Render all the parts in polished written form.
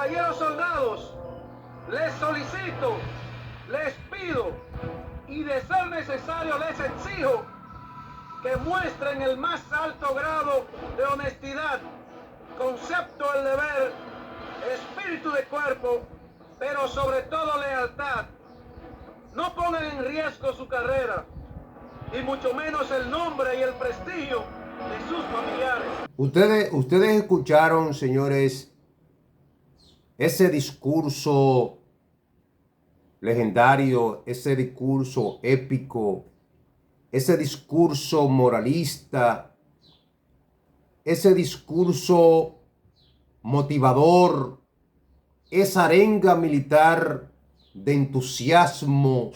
Caballeros soldados, les solicito, les pido y de ser necesario les exijo que muestren el más alto grado de honestidad, concepto del deber, espíritu de cuerpo, pero sobre todo lealtad. No pongan en riesgo su carrera y mucho menos el nombre y el prestigio de sus familiares. Ustedes escucharon, señores, ese discurso legendario, ese discurso épico, ese discurso moralista, ese discurso motivador, esa arenga militar de entusiasmo,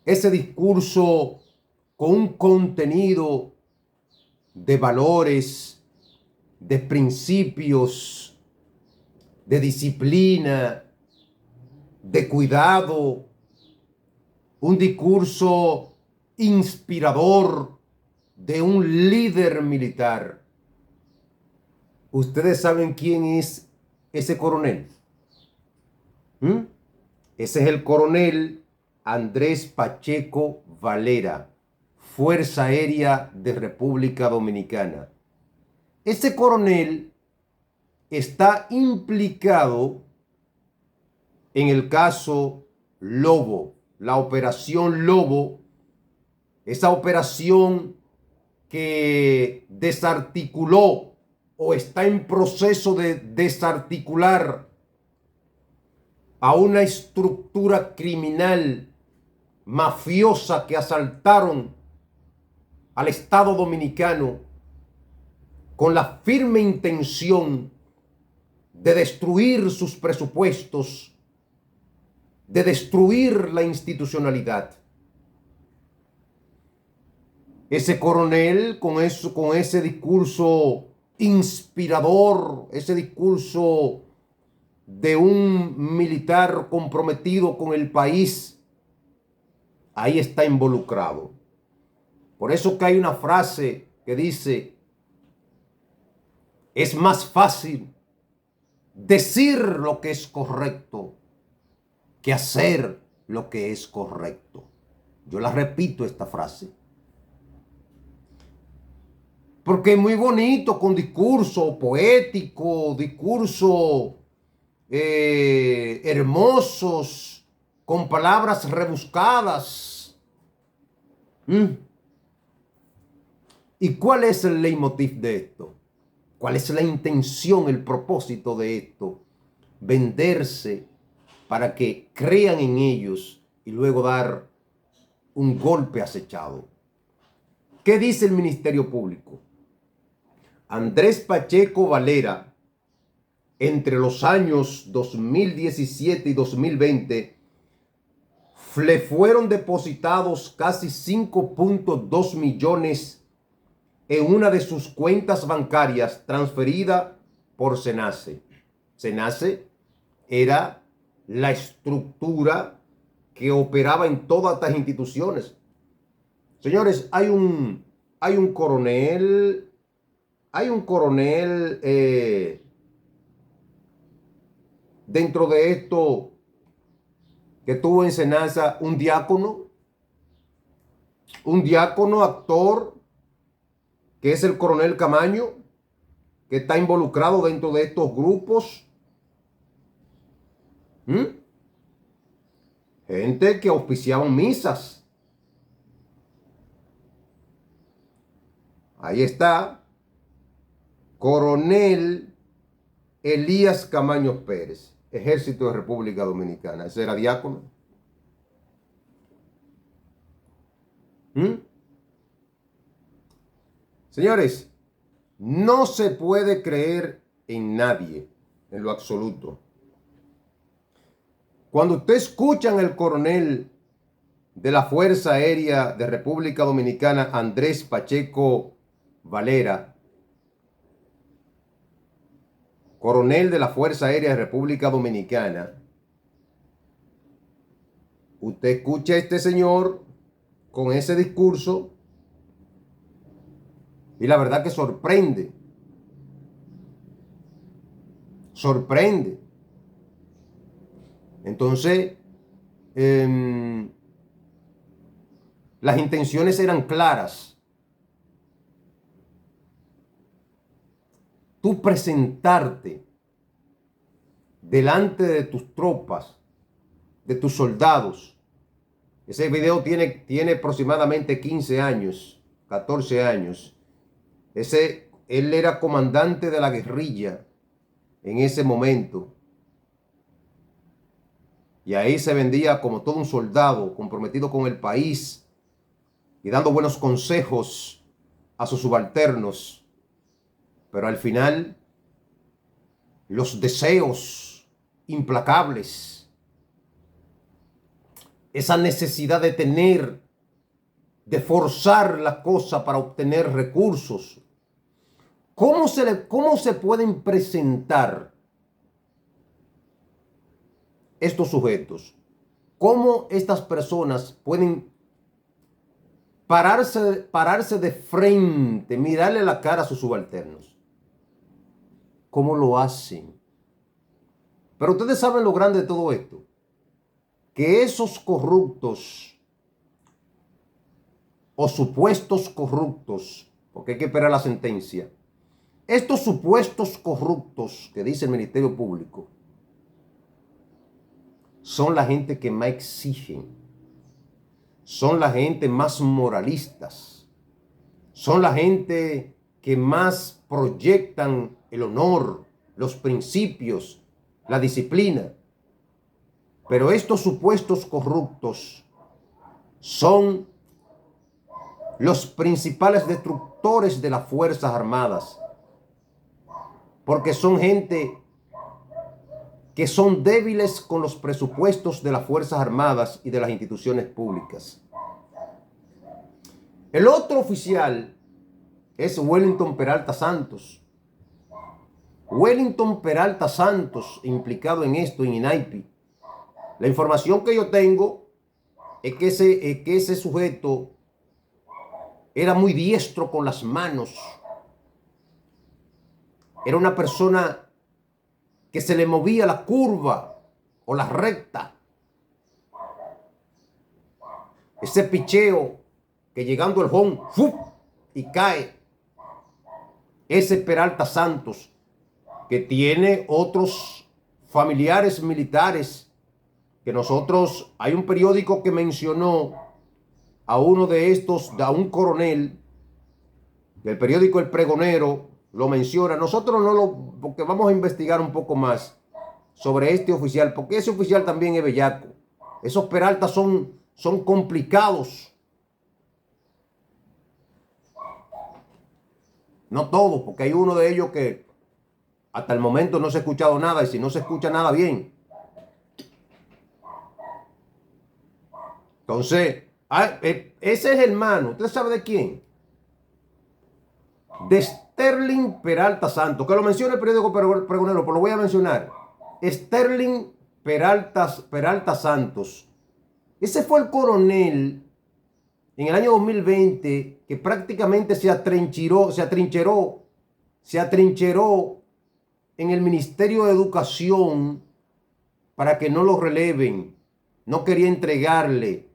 ese discurso con un contenido de valores, de principios, de disciplina, de cuidado, un discurso inspirador de un líder militar. ¿Ustedes saben quién es ese coronel? Ese es el coronel Andrés Pacheco Valera, Fuerza Aérea de República Dominicana. Ese coronel está implicado en el caso Lobo, la operación Lobo, esa operación que desarticuló o está en proceso de desarticular a una estructura criminal mafiosa que asaltaron al Estado Dominicano con la firme intención de destruir sus presupuestos, de destruir la institucionalidad. Ese coronel con ese discurso inspirador, ese discurso de un militar comprometido con el país, ahí está involucrado. Por eso que hay una frase que dice: es más fácil decir lo que es correcto que hacer lo que es correcto. Yo la repito esta frase, porque es muy bonito con discurso poético, discurso hermosos, con palabras rebuscadas. ¿Y cuál es el leitmotiv de esto? ¿Cuál es la intención, el propósito de esto? Venderse para que crean en ellos y luego dar un golpe acechado. ¿Qué dice el Ministerio Público? Andrés Pacheco Valera, entre los años 2017 y 2020, le fueron depositados casi 5.2 millones en una de sus cuentas bancarias transferida por SENACE. SENACE era la estructura que operaba en todas estas instituciones. Señores, hay un coronel dentro de esto que tuvo en SENASA un diácono actor, que es el coronel Camaño, que está involucrado dentro de estos grupos. Gente que auspiciaban misas. Ahí está, coronel Elías Camaño Pérez, Ejército de República Dominicana. Ese era diácono. Señores, no se puede creer en nadie, en lo absoluto. Cuando usted escuchan al coronel de la Fuerza Aérea de República Dominicana, Andrés Pacheco Valera, coronel de la Fuerza Aérea de República Dominicana, usted escucha a este señor con ese discurso y la verdad que sorprende. sorprende. Entonces, las intenciones eran claras. Tú presentarte delante de tus tropas, de tus soldados. Ese video tiene aproximadamente 15 años, 14 años. Él era comandante de la guerrilla en ese momento. Y ahí se vendía como todo un soldado comprometido con el país y dando buenos consejos a sus subalternos. Pero al final, los deseos implacables, esa necesidad de forzar la cosa para obtener recursos. ¿Cómo se pueden presentar estos sujetos? ¿Cómo estas personas pueden pararse de frente, mirarle la cara a sus subalternos? ¿Cómo lo hacen? Pero ustedes saben lo grande de todo esto, que esos corruptos o supuestos corruptos, porque hay que esperar la sentencia, estos supuestos corruptos que dice el Ministerio Público son la gente que más exigen, son la gente más moralistas, son la gente que más proyectan el honor, los principios, la disciplina. Pero estos supuestos corruptos son los principales destructores de las Fuerzas Armadas, porque son gente que son débiles con los presupuestos de las Fuerzas Armadas y de las instituciones públicas. El otro oficial es Wellington Peralta Santos. Wellington Peralta Santos, implicado en esto, en INAIPI. La información que yo tengo es que ese sujeto era muy diestro con las manos. Era una persona que se le movía la curva o la recta. Ese picheo que llegando el home, ¡fuf!, y cae. Ese Peralta Santos, que tiene otros familiares militares, que hay un periódico que mencionó a uno de estos, a un coronel, del periódico El Pregonero, lo menciona. Nosotros porque vamos a investigar un poco más sobre este oficial, porque ese oficial también es bellaco. Esos Peraltas son complicados. No todos, porque hay uno de ellos que hasta el momento no se ha escuchado nada, y si no se escucha nada, bien. Entonces, ese es el hermano. ¿Usted sabe de quién? De Sterling Peralta Santos, que lo menciona el periódico Pregonero, pero lo voy a mencionar. Sterling Peralta Santos. Ese fue el coronel en el año 2020 que prácticamente se atrincheró en el Ministerio de Educación para que no lo releven. No quería entregarle.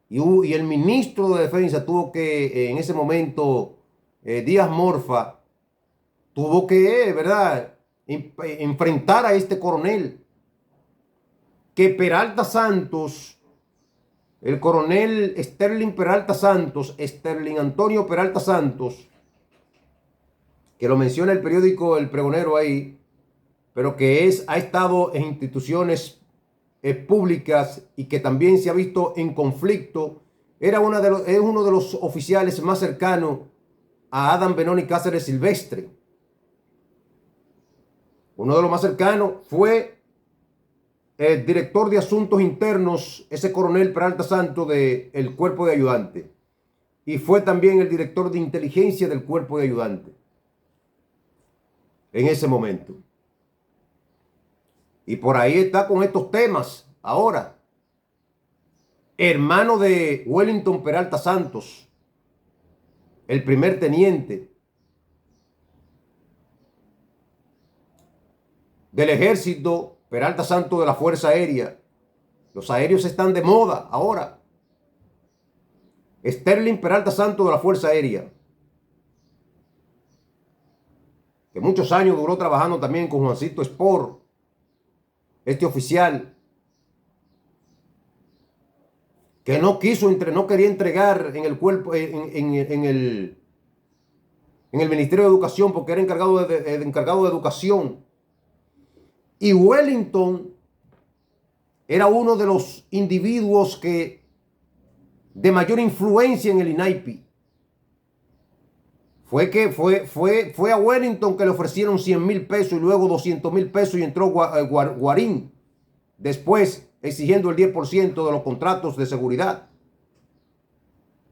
Y el ministro de Defensa tuvo que, en ese momento, Díaz Morfa, tuvo que, ¿verdad?, enfrentar a este coronel. Que Peralta Santos, el coronel Sterling Peralta Santos, Sterling Antonio Peralta Santos, que lo menciona el periódico El Pregonero ahí, pero que ha estado en instituciones públicas y que también se ha visto en conflicto, es uno de los oficiales más cercanos a Adam Benoni Cáceres Silvestre. Uno de los más cercanos fue el director de Asuntos Internos, ese coronel Peralta Santos del Cuerpo de Ayudantes. Y fue también el director de Inteligencia del Cuerpo de Ayudantes en ese momento. Y por ahí está con estos temas ahora. Hermano de Wellington Peralta Santos, el primer teniente. del Ejército, Peralta Santos de la Fuerza Aérea. Los aéreos están de moda ahora. Sterling Peralta Santos de la Fuerza Aérea, que muchos años duró trabajando también con Juancito Sport, este oficial, que no quería entregar en el cuerpo, en el Ministerio de Educación, porque era encargado de educación. Y Wellington era uno de los individuos de mayor influencia en el INAIPI. Fue a Wellington que le ofrecieron 100,000 pesos y luego 200,000 pesos y entró Guarín después exigiendo el 10% de los contratos de seguridad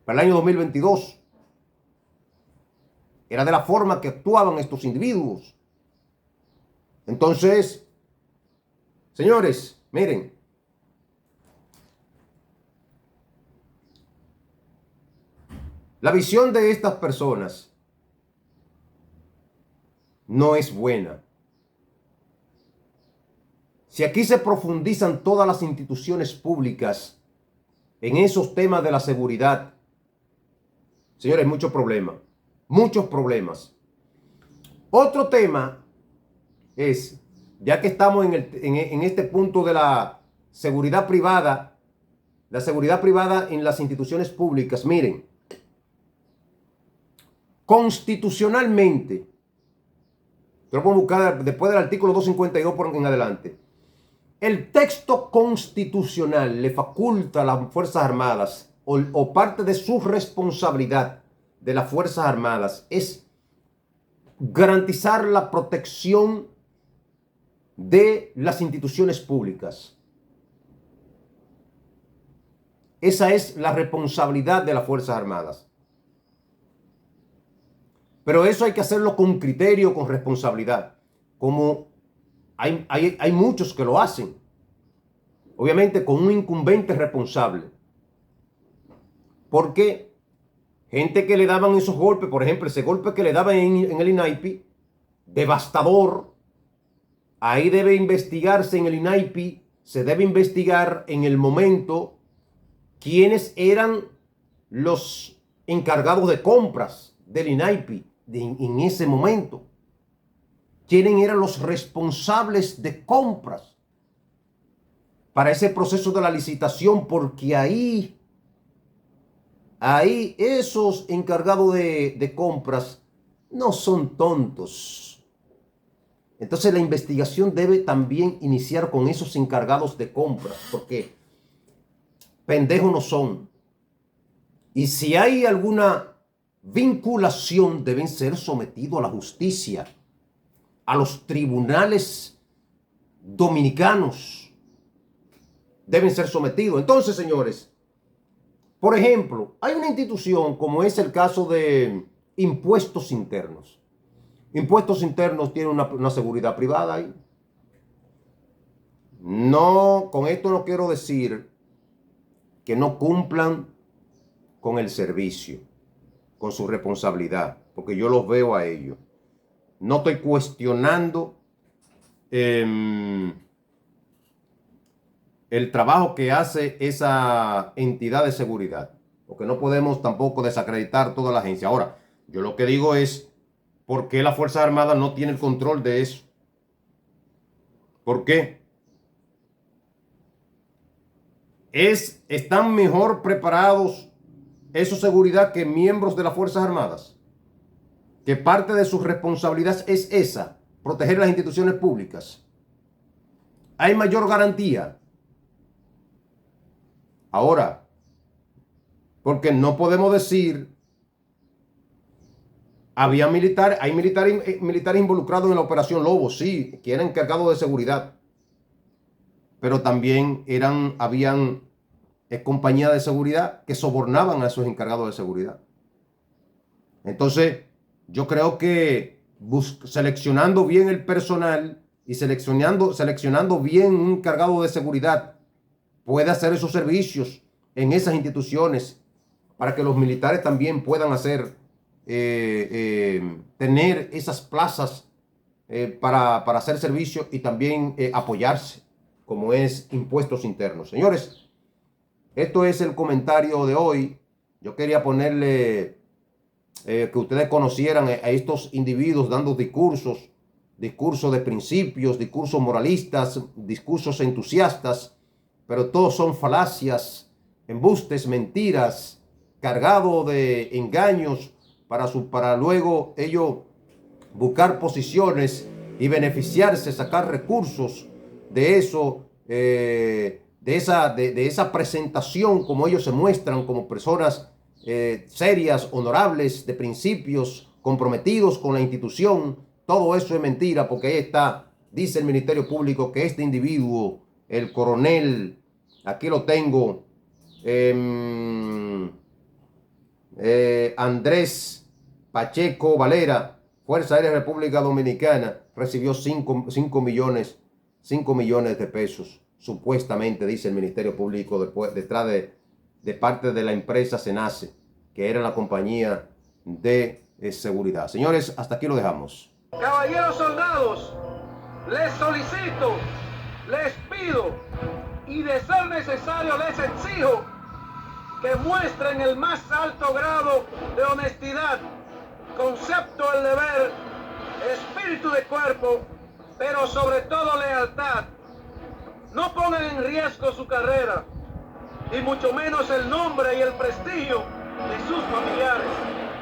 para el año 2022. Era de la forma que actuaban estos individuos. Entonces, señores, miren, la visión de estas personas no es buena. Si aquí se profundizan todas las instituciones públicas en esos temas de la seguridad, señores, muchos problemas. Muchos problemas. Otro tema es, ya que estamos en este punto de la seguridad privada en las instituciones públicas, miren, constitucionalmente, yo lo puedo buscar después del artículo 252 por en adelante, el texto constitucional le faculta a las Fuerzas Armadas o parte de su responsabilidad de las Fuerzas Armadas es garantizar la protección de las instituciones públicas. Esa es la responsabilidad de las Fuerzas Armadas. Pero eso hay que hacerlo con criterio, con responsabilidad. Como hay muchos que lo hacen. Obviamente con un incumbente responsable. Porque gente que le daban esos golpes, por ejemplo, ese golpe que le daban en el INAIPI, devastador, ahí debe investigarse en el INAIPI, se debe investigar en el momento quiénes eran los encargados de compras del INAIPI en ese momento. ¿Quiénes eran los responsables de compras para ese proceso de la licitación? Porque ahí esos encargados de compras no son tontos. Entonces la investigación debe también iniciar con esos encargados de compras, porque pendejos no son. Y si hay alguna vinculación, deben ser sometidos a la justicia, a los tribunales dominicanos. Deben ser sometidos. Entonces, señores, por ejemplo, hay una institución como es el caso de impuestos internos. Impuestos internos tienen una seguridad privada ahí. No, con esto no quiero decir que no cumplan con el servicio, con su responsabilidad, porque yo los veo a ellos. No estoy cuestionando el trabajo que hace esa entidad de seguridad, porque no podemos tampoco desacreditar toda la agencia. Ahora, yo lo que digo es, ¿por qué las Fuerzas Armadas no tienen el control de eso? ¿Por qué? ¿Están mejor preparados esos seguridad que miembros de las Fuerzas Armadas? Que parte de su responsabilidad es esa, proteger las instituciones públicas. ¿Hay mayor garantía? Ahora, porque no podemos decir, hay militares involucrados en la Operación Lobo, sí, que eran encargados de seguridad, pero también habían compañías de seguridad que sobornaban a esos encargados de seguridad. Entonces, yo creo que seleccionando bien el personal y seleccionando bien un encargado de seguridad puede hacer esos servicios en esas instituciones para que los militares también puedan tener esas plazas para hacer servicio y también apoyarse, como es impuestos internos. Señores, esto es el comentario de hoy. Yo quería ponerle que ustedes conocieran a estos individuos dando discursos de principios, discursos moralistas, discursos entusiastas, pero todos son falacias, embustes, mentiras, cargados de engaños para luego ellos buscar posiciones y beneficiarse, sacar recursos de eso, de esa presentación, como ellos se muestran como personas serias, honorables, de principios, comprometidos con la institución. Todo eso es mentira, porque ahí está, dice el Ministerio Público, que este individuo, el coronel, aquí lo tengo, Andrés Pacheco Valera, Fuerza Aérea República Dominicana, recibió 5 millones de pesos, supuestamente, dice el Ministerio Público, detrás de parte de la empresa Senace, que era la compañía de seguridad. Señores, hasta aquí lo dejamos. Caballeros soldados, les solicito, les pido y de ser necesario les exijo que muestren el más alto grado de honestidad, concepto del deber, espíritu de cuerpo, pero sobre todo lealtad. No pongan en riesgo su carrera, y mucho menos el nombre y el prestigio de sus familiares.